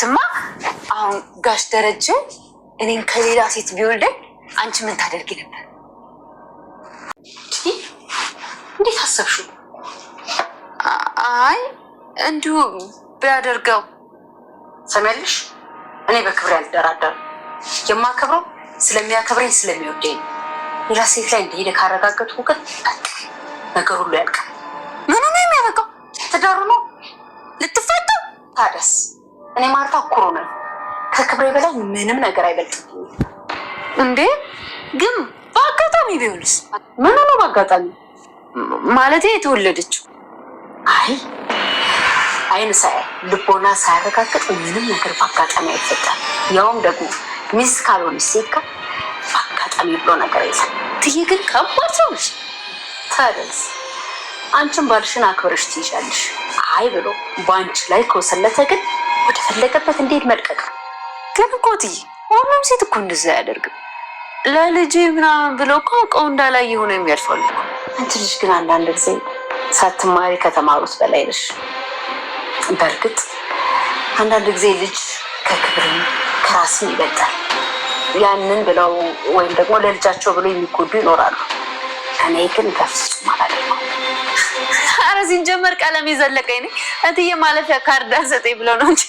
እውነትማ አሁን ጋሽ ደረጀ እኔን ከሌላ ሴት ቢወልደኝ አንቺ ምን ታደርጊ ነበር? እንዴት አሰብሽው? አይ እንዲሁ ቢያደርገው። ሰሚያለሽ፣ እኔ በክብሬ አልደራደርም። የማከብረው ስለሚያከብረኝ ስለሚወደኝ ሌላ ሴት ላይ እንደሄደ ካረጋገጥኩ ግን ነገር ሁሉ ያልቃል። ምኑ ነው የሚያበቃው? ትዳሩ ነው ልትፈታ። ታደስ እኔ ማርታ ኩሩ ነኝ። ከክብሬ በላይ ምንም ነገር አይበልጥም። እንዴ ግን በአጋጣሚ ቢሆንስ? ምን ነው በአጋጣሚ ማለት የተወለደችው? አይ አይን ሳይ ልቦና ሳያረጋግጥ ምንም ነገር በአጋጣሚ አይፈጠርም። ያውም ደግሞ ሚስት ካልሆነች ሴት ጋር በአጋጣሚ ብሎ ነገር የለም። ትዬ ግን ከባድ ሰው ነሽ። ታደስ አንቺን ባልሽን አክብረሽ ትይዣለሽ። አይ ብሎ በአንቺ ላይ ከወሰለተ ግን ወደ ፈለገበት እንዴት መልቀቅ። ግን እኮ ትዬ ሁሉም ሴት እኮ እንደዛ አያደርግም። ለልጅ ምናምን ብሎ እኮ አውቀው እንዳላየ ሆኖ የሚያልፋሉ። አንቺ ልጅ ግን አንዳንድ ጊዜ ሳትማሪ ከተማሩት በላይ ነሽ። በእርግጥ አንዳንድ ጊዜ ልጅ ከክብርም ከራስም ይበልጣል። ያንን ብለው ወይም ደግሞ ለልጃቸው ብሎ የሚጎዱ ይኖራሉ። እኔ ግን በፍጹም አላደርገውም። ኧረ ሲጀመር ቀለም የዘለቀኝ ነኝ። እትዬ ማለፊያ ካርድ አልሰጠኝ ብለው ነው እንጂ።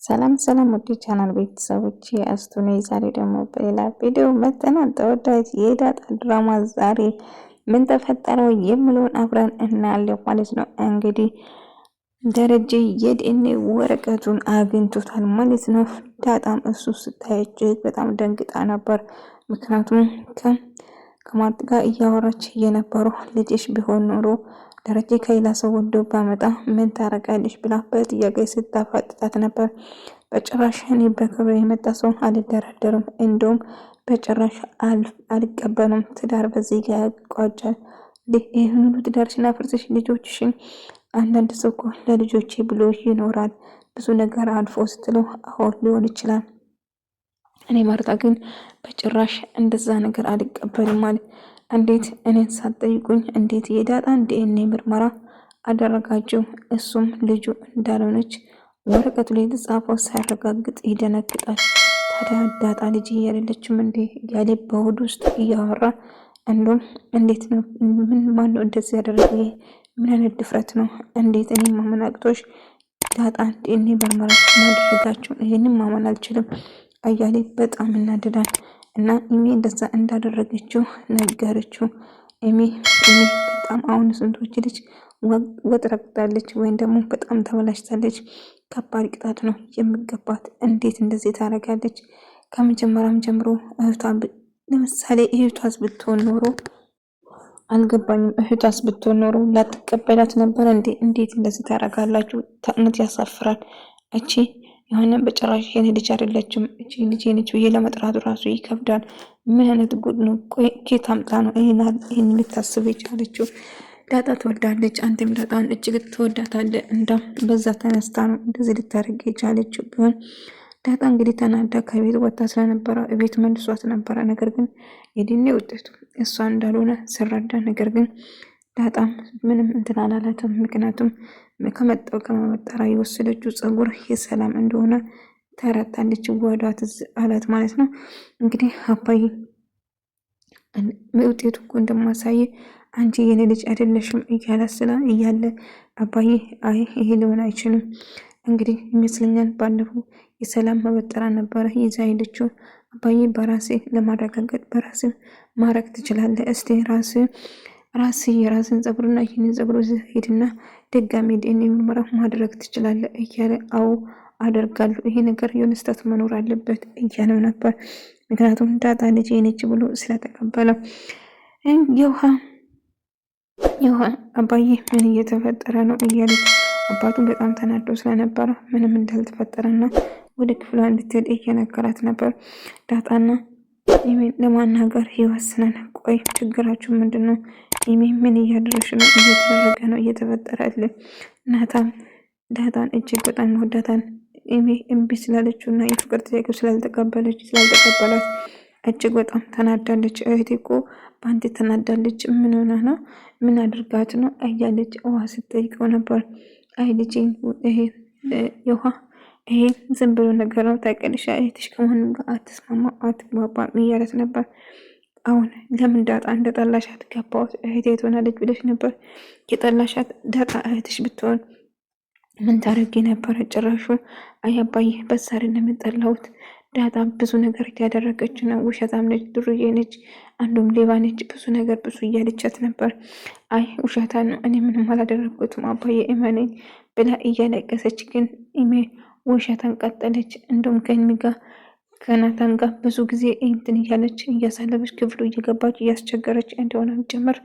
ሰላም ሰላም፣ ውድ ቻናል ቤተሰቦች አስቱ ነኝ። ዛሬ ደግሞ በሌላ ቪዲዮ መጥተናል። ተወዳጅ የዳጣ ድራማ ዛሬ ምን ተፈጠረው የሚለውን አብረን እናያለን ማለት ነው። እንግዲህ ደረጀ የዲኤንኤ ወረቀቱን አግኝቶታል ማለት ነው። ዳጣም እሱ ስታይ እጅግ በጣም ደንግጣ ነበር። ምክንያቱም ከማርት ጋር እያወራች የነበረው ልጅሽ ቢሆን ኖሮ ደረጀ ከሌላ ሰው ወዶ ባመጣ ምን ታረጋለሽ ብላ በጥያቄ ስታፋጥጣት ነበር። በጭራሽ እኔ በክብር የመጣ ሰው አልደራደርም፣ እንደውም በጭራሽ አልቀበልም። ትዳር በዚህ ጋር ያቋጫል። ይህን ሁሉ ትዳርሽን አፍርሰሽ ልጆችሽን አንዳንድ ሰው እኮ ለልጆቼ ብሎ ይኖራል ብዙ ነገር አልፎ ስትለው አዎ ሊሆን ይችላል። እኔ ማርታ ግን በጭራሽ እንደዛ ነገር አልቀበልም ማለት እንዴት እኔን ሳትጠይቁኝ እንዴት የዳጣን ዲኤንኤ ምርመራ አደረጋችሁ? እሱም ልጁ እንዳልሆነች ወረቀቱ ላይ የተጻፈው ሳያረጋግጥ ይደነግጣል። ታዲያ ዳጣ ልጅ እያለችም እንዴ ያለ በሆድ ውስጥ እያወራ እንደውም እንዴት ነው ምን ማነው እንደዚህ ያደረገ? ምን አይነት ድፍረት ነው? እንዴት እኔ ማመን አቅቶሽ ዳጣን ዲኤንኤ ምርመራ ማድረጋችሁ? ይሄንን ማመን አልችልም አያሌ በጣም እናድዳል። እና ኢሜ እንደዛ እንዳደረገችው ነገረችው። ኢሜ በጣም አሁን ስንቶች ልጅ ወጥረቅታለች ወይም ደግሞ በጣም ተበላሽታለች። ከባድ ቅጣት ነው የሚገባት። እንዴት እንደዚህ ታደርጋለች? ከመጀመሪያም ጀምሮ እህቷ ለምሳሌ እህቷስ ብትሆን ኖሮ አልገባኝም። እህቷስ ብትሆን ኖሮ ላትቀበላት ነበር እንዴ? እንዴት እንደዚህ ታደርጋላችሁ? እውነት ያሳፍራል። እቺ የሆነ በጭራሽ የኔ ልጅ አይደለችም፣ እቺ ልጅ የኔች ብዬ ለመጥራቱ ራሱ ይከብዳል። ምን አይነት ጉድ ነው? ቆይ ኬት አምጣ ነው ይህን ልታስብ የቻለችው? ዳጣ ትወዳለች፣ አንተም ዳጣን እጅግ ትወዳታለህ። እንዳም በዛ ተነስታ ነው እንደዚህ ልታደርግ የቻለችው። ቢሆን ዳጣ እንግዲህ ተናዳ ከቤት ወጣ ስለነበረ ቤት መልሷት ነበረ። ነገር ግን የዲኤንኤ ውጤቱ እሷ እንዳልሆነ ስረዳ፣ ነገር ግን ዳጣም ምንም እንትን አላላትም። ምክንያቱም ከመጣው ከመመጠራ የወሰደችው ጸጉር የሰላም እንደሆነ ተረታለች። ወዷት አላት ማለት ነው። እንግዲህ አባዬ ውጤቱ እኮ እንደማሳየ አንቺ የኔ ልጅ አይደለሽም እያላስላ እያለ አባዬ አይ ይሄ ሊሆን አይችልም። እንግዲህ ይመስለኛል ባለፈው የሰላም መበጠራ ነበረ ይዛ ሄደችው። አባዬ በራሴ ለማረጋገጥ በራሴ ማረግ ትችላለህ። እስቲ ራሴ የራስን ጸጉርና ይህንን ጸጉር ሄድና ድጋሚ ዲኤንኤ ምርመራ ማድረግ ትችላለህ እያለ አዎ አደርጋለሁ፣ ይሄ ነገር የሆነ ስህተት መኖር አለበት እያለው ነበር። ምክንያቱም ዳጣ ልጅ ነች ብሎ ስለተቀበለው የውሃ አባዬ ምን እየተፈጠረ ነው እያለች አባቱ በጣም ተናዶ ስለነበረ ምንም እንዳልተፈጠረና ወደ ክፍሏ እንድትሄድ እየነገራት ነበር። ዳጣና ኢሜን ለማናገር ይወስናል። ቆይ ችግራችሁ ምንድን ነው? ኢሜ ምን እያደረሽ ነው? እየተደረገ ነው እየተፈጠረልህ? ናታን ዳጣን እጅግ በጣም ወዳታን ኢሜ እምቢ ስላለችው እና የፍቅር ጥያቄው ስላልተቀበላት እጅግ በጣም ተናዳለች። እህቴ እኮ በአንተ ተናዳለች። ምን ሆና ነው? ምን አድርጋት ነው እያለች ውሃ ስትጠይቀው ነበር። አይ ልጄ ይሄ የውሃ ይሄ ዝም ብሎ ነገር ነው ታውቂያለሽ፣ እህትሽ ከማንም ጋር አትስማማ አትግባባም እያለት ነበር። አሁን ለምን ዳጣ እንደ ጠላሻት ገባሁት። እህቴ ትሆናለች ብለሽ ነበር የጠላሻት። ዳጣ እህትሽ ብትሆን ምን ታደርጊ ነበረ? ጭራሹ አያባዬ በዛሬ ለምጠላሁት ዳጣ ብዙ ነገር ያደረገች ነው። ውሸታም ነች፣ ዱርዬ ነች፣ አንዱም ሌባ ነች፣ ብዙ ነገር ብዙ እያለቻት ነበር። አይ ውሸታ ነው፣ እኔ ምንም አላደረግኩትም አባዬ እመነኝ ብላ እያለቀሰች ግን ኢሜ ውሸታን ቀጠለች። እንደውም ከሚ ጋር ከናታን ጋር ብዙ ጊዜ እንትን እያለች እያሳለበች ክፍሉ እየገባች እያስቸገረች እንደሆነ ጭምር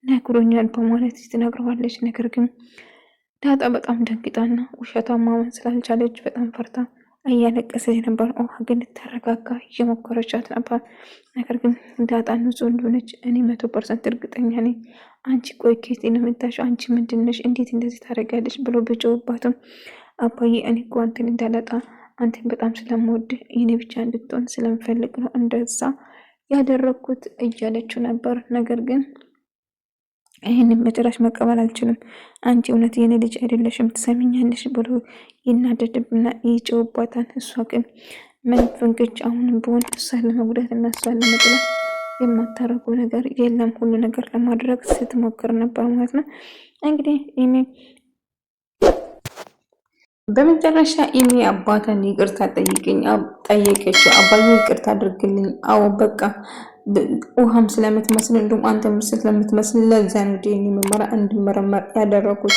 ነግሮኛል በማለት ትነግረዋለች። ነገር ግን ዳጣ በጣም ደንግጣና ውሸቷን ማመን ስላልቻለች በጣም ፈርታ እያለቀሰች ነበር። ውሃ ግን ልታረጋጋ እየሞከረቻት ነበር። ነገር ግን ዳጣ ንጹህ እንደሆነች እኔ 100% እርግጠኛ ነኝ። አንቺ ቆይ ከየት ነው የመጣሽው? አንቺ ምንድነሽ? እንዴት እንደዚህ ታደርጊያለሽ? ብሎ ቢጮህባትም አባዬ እኔ እኮ አንተን እንዳላጣ አንተን በጣም ስለምወድ የኔ ብቻ እንድትሆን ስለምፈልግ ነው እንደዛ ያደረግኩት እያለችው ነበር። ነገር ግን ይህንን በጭራሽ መቀበል አልችልም፣ አንቺ እውነት የኔ ልጅ አይደለሽም፣ ትሰሚኛለሽ ብሎ ይናደድብና ይጨውባታል። እሷ ግን ምን ፍንክች አሁንም ቢሆን እሷን ለመጉዳት እና እሷን ለመጥላት የማታረገው ነገር የለም። ሁሉ ነገር ለማድረግ ስትሞክር ነበር ማለት ነው። እንግዲህ ኢሜ በመጨረሻ ኢሜ አባቷን ይቅርታ ጠየቀችው። አባዬ ይቅርታ አድርግልኝ። አዎ በቃ ውሃም ስለምትመስል እንዲሁም አንተም ስለምትመስል ለዛ ነው ዲኤንኤ ምርመራ እንድመረመር ያደረጉት።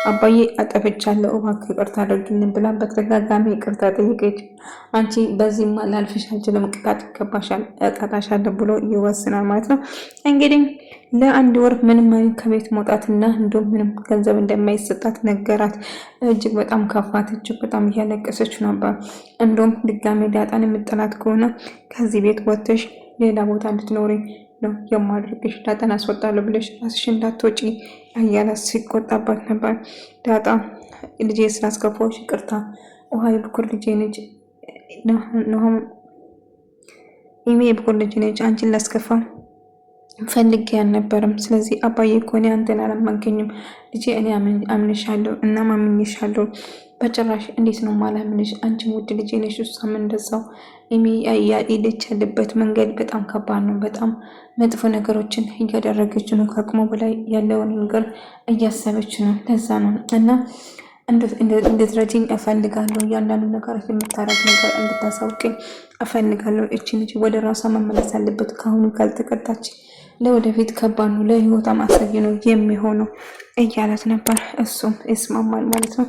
አባዬ አጠፍቻለሁ እባክህ ይቅርታ አድርግልኝ ብላ በተደጋጋሚ ይቅርታ ጠየቀች። አንቺ በዚህማ ላልፍሽ አልችልም፣ ቅጣት ይገባሻል፣ እቀጣሻለሁ ብሎ ይወስናል ማለት ነው። እንግዲህ ለአንድ ወር ምንም አይነት ከቤት መውጣትና እንዲሁም ምንም ገንዘብ እንደማይሰጣት ነገራት። እጅግ በጣም ከፋት፣ እጅግ በጣም እያለቀሰች ነበር። እንዲሁም ድጋሜ ዳጣን የምጠላት ከሆነ ከዚህ ቤት ወጥተሽ ሌላ ቦታ እንድትኖሪ ነው የማድረግሽ፣ ዳጣን አስወጣለሁ ብለሽ ራስሽ እንዳትወጪ እያላት ሲቆጣባት ነበር። ዳጣ ልጄ ስላስከፋሽ ይቅርታ፣ ውሃ የብኩር ልጄ ነች፣ ኢሜ የብኩር ልጄ ነች፣ አንቺን ላስከፋ ፈልጌ አልነበረም። ስለዚህ አባዬ እኮ እኔ አንተን አላማገኝም ልጄ፣ እኔ አምንሻለሁ እና ማምንሻለሁ። በጭራሽ እንዴት ነው ማላምንሽ? አንቺም ውድ ልጄ ነሽ፣ እሷም እንደዛው። ሄደች ያለበት መንገድ በጣም ከባድ ነው። በጣም መጥፎ ነገሮችን እያደረገች ነው። ከአቅሟ በላይ ያለውን ነገር እያሰበች ነው። ለዛ ነው እና እንድትረጂኝ እፈልጋለሁ። እያንዳንዱ ነገር የምታረግ ነገር እንድታሳውቅኝ እፈልጋለሁ። እቺ ልጅ ወደ ራሷ መመለስ አለበት። ከአሁኑ ካልተቀጣች ለወደፊት ከባድ ነው፣ ለህይወቷ አስጊ ነው የሚሆነው እያለት ነበር። እሱም ይስማማል ማለት ነው።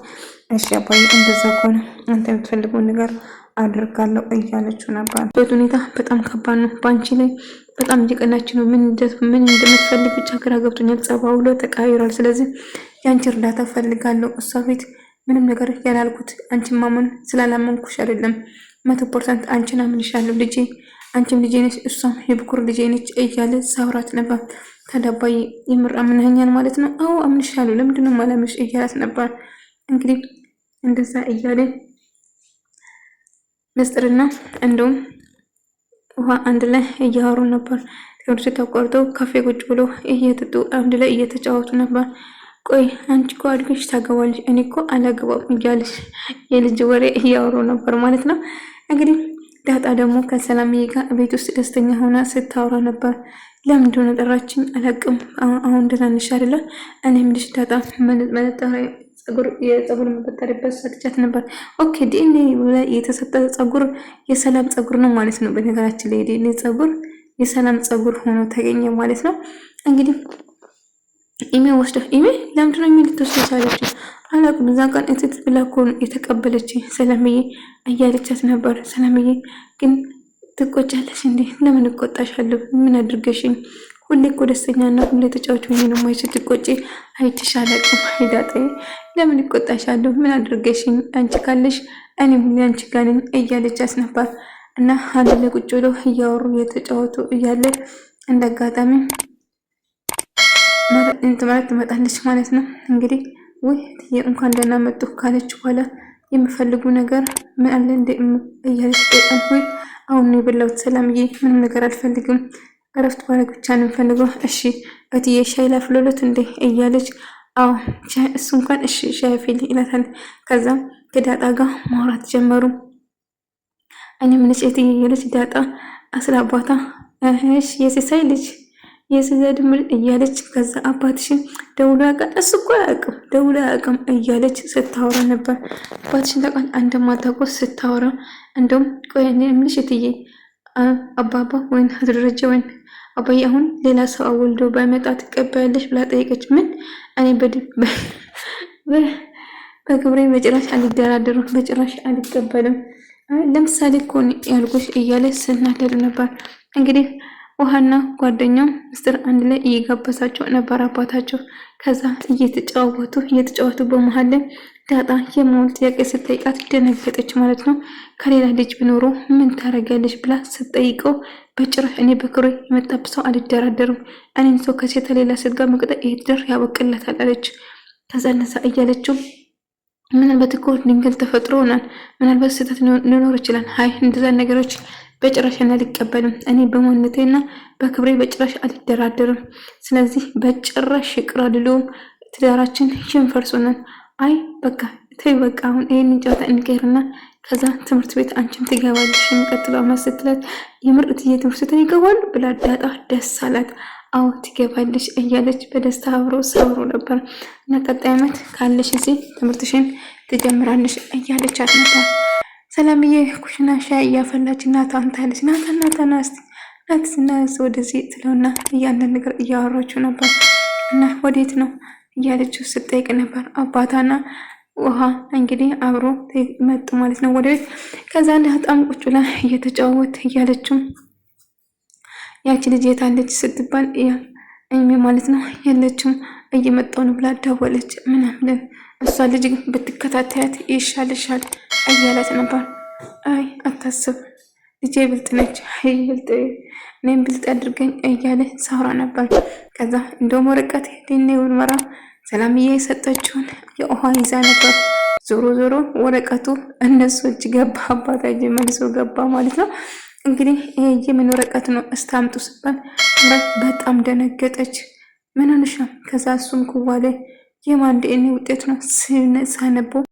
እሺ አባዬ እንደዛ ከሆነ አንተ የምትፈልገውን ነገር አድርጋለሁ እያለችው ነበር። ሁኔታ በጣም ከባድ ነው። በአንቺ ላይ በጣም እየቀናች ነው። ምን እንደምትፈልግ ብቻ ግራ ገብቶኛል። ጸባው ሁሉ ተቀያይሯል። ስለዚህ የአንቺ እርዳታ ፈልጋለሁ። እሷ ቤት ምንም ነገር ያላልኩት አንቺን ማመን ስላላመንኩሽ አይደለም። 100% አንቺን አምንሻለሁ ልጄ፣ አንቺም ልጄ ነች፣ እሷም የብኩር ልጄ ነች እያለ ሳውራት ነበር። ተዳባይ የምር አምነኸኛል ማለት ነው? አዎ አምንሻለሁ፣ ለምንድነው ማላምንሽ እያላት ነበር። እንግዲህ እንደዛ እያለ ምስጢርና እንደውም ውሃ አንድ ላይ እያወሩ ነበር። ትምህርት ተቋርጠው ካፌ ቁጭ ብሎ እየጠጡ አንድ ላይ እየተጫወቱ ነበር። ቆይ አንቺ እኮ አድገሽ ታገባለሽ፣ እኔ እኮ አላገባም እያለሽ የልጅ ወሬ እያወሩ ነበር ማለት ነው። እንግዲህ ዳጣ ደግሞ ከሰላምዬ ጋር ቤት ውስጥ ደስተኛ ሆና ስታወራ ነበር። ለምንድን ነው ጠራችኝ አላውቅም። አሁን ደህና ነሽ አይደለ? እኔም ልጅ ዳጣ የፀጉር መበጠሪያበት ሰጥቻት ነበር። ኦኬ ዲኤንኤ የተሰጠ ፀጉር የሰላም ፀጉር ነው ማለት ነው። በነገራችን ላይ ዲኤንኤ ፀጉር የሰላም ፀጉር ሆኖ ተገኘ ማለት ነው። እንግዲህ ኢሜ ወስደ ኢሜ ለምንድን ነው የሚል ተወስደቻለች አላውቅም። እዛ ቀን እትት ብላ እኮ የተቀበለች ሰላምዬ እያለቻት ነበር። ሰላምዬ ግን ትቆጫለሽ እንዴ? ለምን እቆጣሻለሁ? ምን አድርገሽኝ? ሁሌ እኮ ደስተኛ እና ሁሌ ተጫዋች ሆኜ ነው ማይሽ። ትቆጪ አይተሽ አላውቅም። ሂዳጣዬ ለምን እቆጣሻለሁ? ምን አድርገሽኝ? አንቺ ካለሽ እኔ ሁሌ አንቺ ጋር ነኝ እያለቻት ነበር። እና አንድ ላይ ቁጭ ብለው እያወሩ እየተጫወቱ እያለ እንደ አጋጣሚ ማለት ትመጣለች ማለት ነው። እንግዲህ ወይ እንኳን ደህና መጡ ካለች በኋላ የምፈልጉ ነገር ምን አለ እንደ እያለች ጠይቃል። ወይ አሁን ነው የበላሁት ሰላምዬ፣ ምንም ነገር አልፈልግም፣ እረፍት ማድረግ ብቻ ነው የምፈልገው። እሺ እትዬ ሻይ ላፍሎለት እንዴ እያለች አዎ እሱ እንኳን እሺ ሻይ አፍይልኝ ይላታል። ከዛም ከዳጣ ጋር ማውራት ጀመሩ። እኔ ምን ሴት እያለች ዳጣ አስለ አባታ እሺ የሲሳይ ልጅ የስዘድ ምን እያለች ከዛ አባትሽን ደውሎ ያውቃል? እሱ እኮ አያውቅም ደውሎ አያውቅም እያለች ስታወራ ነበር። አባትሽን ታውቃል እንደማታውቀው ስታወራ እንደውም ቆይ እኔ የምልሽ እትዬ አባባ ወይን አድረጀ ወይን አባዬ አሁን ሌላ ሰው አወልዶ ባይመጣ ትቀበያለሽ ብላ ጠየቀች። ምን እኔ በክብሬ በጭራሽ አልደራደርም፣ በጭራሽ አልቀበልም። ለምሳሌ እኮ ያልኩሽ እያለ ስናደድ ነበር። እንግዲህ ውሃና ጓደኛው ምስጢር አንድ ላይ እየጋበዛቸው ነበር አባታቸው። ከዛ እየተጫወቱ በመሀል ላይ ዳጣ የመሆን ጥያቄ ስትጠይቃት ደነገጠች ማለት ነው። ከሌላ ልጅ ቢኖሩ ምን ታደርጊያለሽ ብላ ስትጠይቀው በጭራሽ እኔ በክብሬ የመጣብህ ሰው አልደራደርም፣ እኔን ሰው ከሴት ሌላ ሴት ጋር መቅጠር ይድር ያበቅለታል አለች። ከዛ እነሳ እያለችው ምናልባት እኮ ድንገት ተፈጥሮ ሆናል፣ ምናልባት ስህተት ሊኖር ይችላል። ሀይ እንደዛ ነገሮች በጭራሽ አልቀበልም፣ እኔ በማንነቴና በክብሬ በጭራሽ አልደራደርም። ስለዚህ በጭራሽ ይቅር አልለውም፣ ትዳራችን ይንፈርሶናል። አይ በቃ ተይ በቃ አሁን ይሄንን ጨዋታ እንቀርና ከዛ ትምህርት ቤት አንቺም ትገባለሽ የሚቀጥለው ዓመት ስትላት የምር እትዬ ትምህርት ቤት ይገባሉ ብላ ዳጣ ደስ አላት። አዎ ትገባለሽ እያለች በደስታ አብሮ ሰብሮ ነበር እና ቀጣይ ዓመት ካለሽ እዚህ ትምህርትሽን ትጀምራለሽ እያለቻት ነበር። ሰላምዬ ኩሽና ሻይ እያፈላች ናታን ታለች። ናታን ናትና ወደዚህ ትለውና እያንዳንድ ነገር እያወራችው ነበር እና ወዴት ነው እያለችው ስጠይቅ ነበር። አባታና ውሃ እንግዲህ አብሮ መጡ ማለት ነው ወደ ቤት። ከዛ በጣም ቁጭ ብላ እየተጫወት እያለችው ያቺ ልጅ የታለች ስትባል እኔ ማለት ነው የለችም እየመጣሁ ነው ብላ ደወለች ምናምን። እሷ ልጅ ብትከታተያት ይሻልሻል እያላት ነበር። አይ አታስብ ልጄ ብልጥ ነች፣ አይ ብልጥ እኔም ብልጥ አድርገኝ እያለ ሳውራ ነበር። ከዛ እንደውም ወረቀት ዲኔ ምርመራ ሰላምዬ የሰጠችውን የውሃ ይዛ ነበር። ዞሮ ወረቀቱ እነሱ እጅ ገባ፣ አባታችን መልሶ ገባ ማለት ነው። እንግዲህ ይሄ የምን ወረቀት ነው እስታምጡ ስባል በጣም ደነገጠች። ምን ሆነሽ ነው? ከዛ እሱም ኩዋለ የማን ዲኤንኤ ውጤት ነው ሳነበው